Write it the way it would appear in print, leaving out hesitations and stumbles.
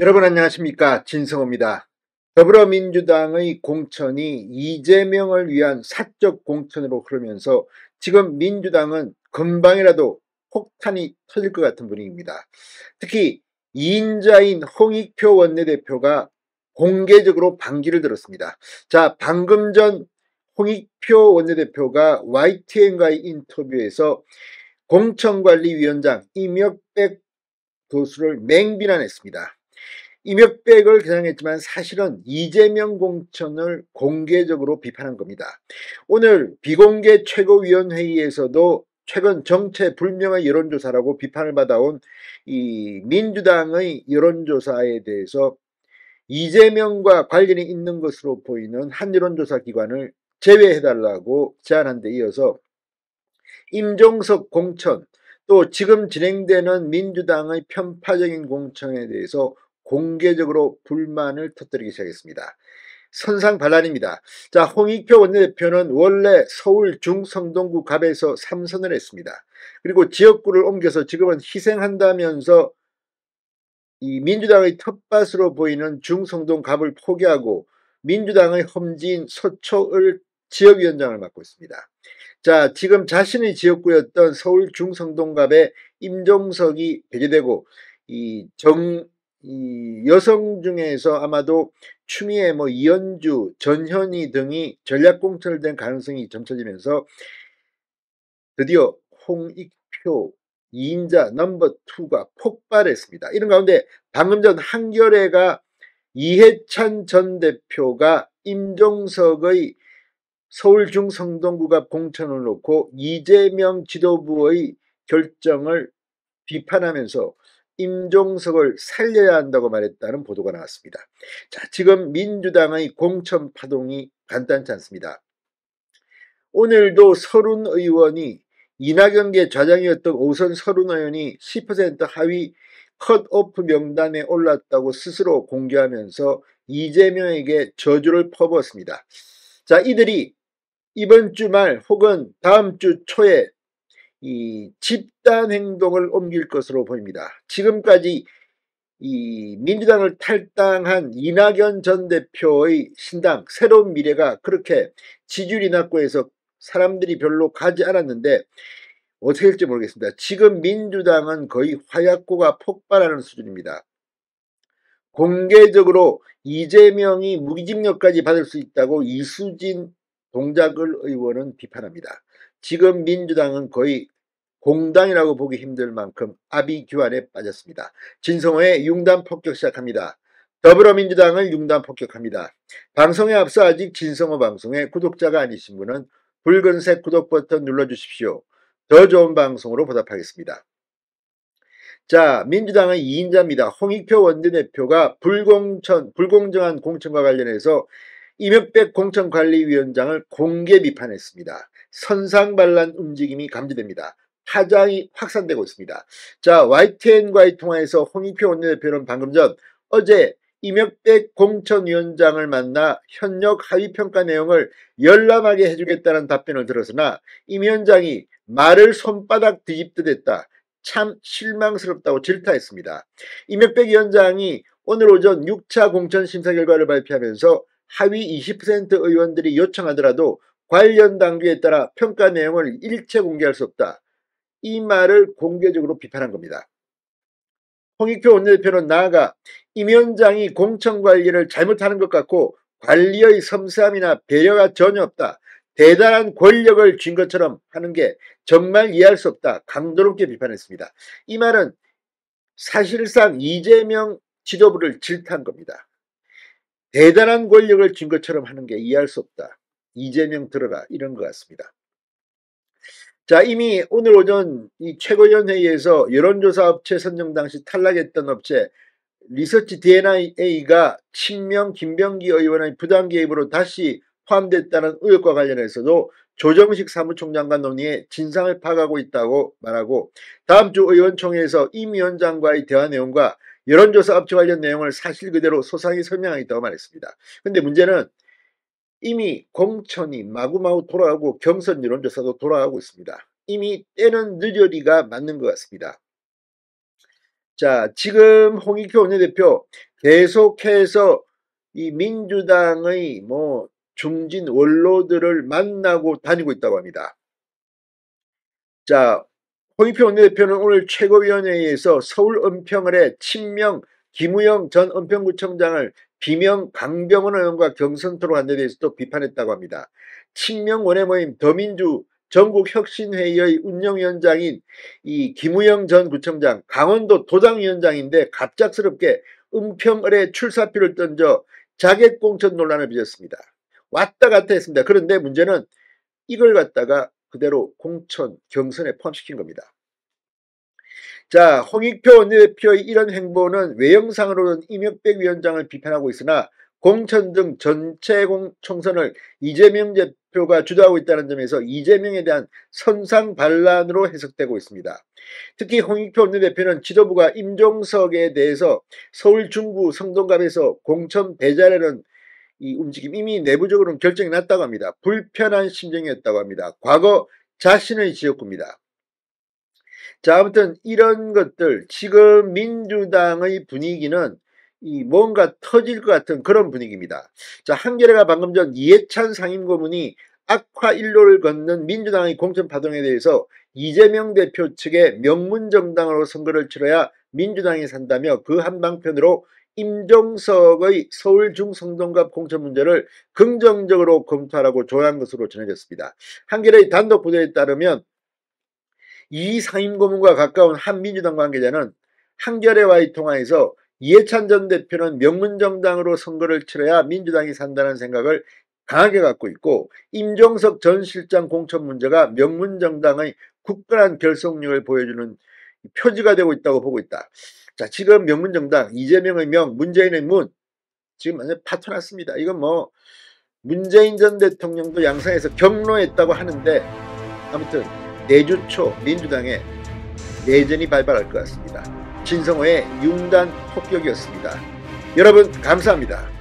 여러분 안녕하십니까, 진성호입니다. 더불어민주당의 공천이 이재명을 위한 사적 공천으로 흐르면서 지금 민주당은 금방이라도 폭탄이 터질 것 같은 분위기입니다. 특히 2인자인 홍익표 원내대표가 공개적으로 반기를 들었습니다. 자, 방금 전 홍익표 원내대표가 YTN과의 인터뷰에서 공천관리위원장 이명백 교수를 맹비난했습니다. 이명백을 겨냥했지만 사실은 이재명 공천을 공개적으로 비판한 겁니다. 오늘 비공개 최고위원회의에서도 최근 정체 불명의 여론조사라고 비판을 받아온 이 민주당의 여론조사에 대해서 이재명과 관련이 있는 것으로 보이는 한 여론조사 기관을 제외해달라고 제안한 데 이어서 임종석 공천, 또 지금 진행되는 민주당의 편파적인 공천에 대해서 공개적으로 불만을 터뜨리기 시작했습니다. 선상반란입니다. 자, 홍익표 원내대표는 원래 서울 중성동구 갑에서 3선을 했습니다. 그리고 지역구를 옮겨서 지금은 희생한다면서 이 민주당의 텃밭으로 보이는 중성동 갑을 포기하고 민주당의 험지인 서초을 지역위원장을 맡고 있습니다. 자, 지금 자신의 지역구였던 서울 중성동갑에 임종석이 배제되고 이 여성 중에서 아마도 추미애, 이현주, 전현희 등이 전략공천을 된 가능성이 점쳐지면서 드디어 홍익표 2인자 넘버 2가 폭발했습니다. 이런 가운데 방금 전 한겨레가 이해찬 전 대표가 임종석의 서울 중성동구갑 공천을 놓고 이재명 지도부의 결정을 비판하면서 임종석을 살려야 한다고 말했다는 보도가 나왔습니다. 자, 지금 민주당의 공천 파동이 간단치 않습니다. 오늘도 서른 의원이 이낙연계 좌장이었던 오선 서른 의원이 10% 하위 컷오프 명단에 올랐다고 스스로 공개하면서 이재명에게 저주를 퍼부었습니다. 자, 이들이 이번 주 말 혹은 다음 주 초에 이 집단 행동을 옮길 것으로 보입니다. 지금까지 이 민주당을 탈당한 이낙연 전 대표의 신당 새로운 미래가 그렇게 지지율이 낮고 해서 사람들이 별로 가지 않았는데 어떻게 될지 모르겠습니다. 지금 민주당은 거의 화약고가 폭발하는 수준입니다. 공개적으로 이재명이 무기징역까지 받을 수 있다고 이수진 동작을 의원은 비판합니다. 지금 민주당은 거의 공당이라고 보기 힘들 만큼 아비규환에 빠졌습니다. 진성호의 융단 폭격 시작합니다. 더불어민주당을 융단 폭격합니다. 방송에 앞서 아직 진성호 방송에 구독자가 아니신 분은 붉은색 구독 버튼 눌러주십시오. 더 좋은 방송으로 보답하겠습니다. 자, 민주당의 2인자입니다. 홍익표 원내대표가 불공정한 공천과 관련해서 이명백 공천관리위원장을 공개 비판했습니다. 선상반란 움직임이 감지됩니다. 파장이 확산되고 있습니다. 자, YTN과의 통화에서 홍익표 원내대표는 방금 전 어제 이명백 공천위원장을 만나 현역 하위평가 내용을 열람하게 해주겠다는 답변을 들었으나 임 위원장이 말을 손바닥 뒤집듯 했다. 참 실망스럽다고 질타했습니다. 이명백 위원장이 오늘 오전 6차 공천심사 결과를 발표하면서 하위 20% 의원들이 요청하더라도 관련 당규에 따라 평가 내용을 일체 공개할 수 없다. 이 말을 공개적으로 비판한 겁니다. 홍익표 원내대표는 나아가 임 위원장이 공천관리를 잘못하는 것 같고 관리의 섬세함이나 배려가 전혀 없다. 대단한 권력을 쥔 것처럼 하는 게 정말 이해할 수 없다. 강도 높게 비판했습니다. 이 말은 사실상 이재명 지도부를 질타한 겁니다. 대단한 권력을 쥔 것처럼 하는 게 이해할 수 없다. 이재명 들어라. 이런 것 같습니다. 자, 이미 오늘 오전 이 최고위원회의에서 여론조사 업체 선정 당시 탈락했던 업체 리서치 D&A가 친명 김병기 의원의 부당 개입으로 다시 포함됐다는 의혹과 관련해서도 조정식 사무총장과 논의에 진상을 파악하고 있다고 말하고 다음 주 의원총회에서 임 위원장과의 대화 내용과 여론조사 업체 관련 내용을 사실 그대로 소상히 설명하겠다고 말했습니다. 그런데 문제는 이미 공천이 마구마구 돌아가고 경선 여론조사도 돌아가고 있습니다. 이미 때는 느려리가 맞는 것 같습니다. 자, 지금 홍익표 원내대표 계속해서 이 민주당의 뭐 중진 원로들을 만나고 다니고 있다고 합니다. 자, 홍익표 원내대표는 오늘 최고위원회에서 서울 은평을의 친명 김우영 전 은평구청장을 비명 강병원 의원과 경선토로 한 데 대해서도 비판했다고 합니다. 친명 원외모임 더민주 전국혁신회의의 운영위원장인 이 김우영 전 구청장, 강원도 도당위원장인데 갑작스럽게 은평을의 출사표를 던져 자객공천 논란을 빚었습니다. 왔다 갔다 했습니다. 그런데 문제는 이걸 갖다가 그대로 공천 경선에 포함시킨 겁니다. 자, 홍익표 원내대표의 이런 행보는 외형상으로는 이명박 위원장을 비판하고 있으나 공천 등 전체 총선을 이재명 대표가 주도하고 있다는 점에서 이재명에 대한 선상 반란으로 해석되고 있습니다. 특히 홍익표 원내대표는 지도부가 임종석에 대해서 서울 중구 성동갑에서 공천 배제하려는 이 움직임 이미 내부적으로는 결정이 났다고 합니다. 불편한 심정이었다고 합니다. 과거 자신의 지역구입니다. 자, 아무튼 이런 것들 지금 민주당의 분위기는 이 뭔가 터질 것 같은 그런 분위기입니다. 자, 한겨레가 방금 전 이해찬 상임고문이 악화 일로를 걷는 민주당의 공천 파동에 대해서 이재명 대표 측의 명문정당으로 선거를 치러야 민주당이 산다며 그 한방편으로 임종석의 서울 중성동갑 공천 문제를 긍정적으로 검토하라고 조언한 것으로 전해졌습니다. 한겨레의 단독 보도에 따르면 이 상임고문과 가까운 한 민주당 관계자는 한겨레와의 통화에서 이해찬 전 대표는 명문정당으로 선거를 치러야 민주당이 산다는 생각을 강하게 갖고 있고 임종석 전 실장 공천 문제가 명문정당의 굳건한 결속력을 보여주는 표지가 되고 있다고 보고 있다. 자, 지금 명문정당 이재명의 명, 문재인의 문 지금 완전 파토났습니다. 이건 뭐 문재인 전 대통령도 양상에서 경로했다고 하는데 아무튼 내주 초 민주당에 내전이 발발할 것 같습니다. 진성호의 융단 폭격이었습니다. 여러분 감사합니다.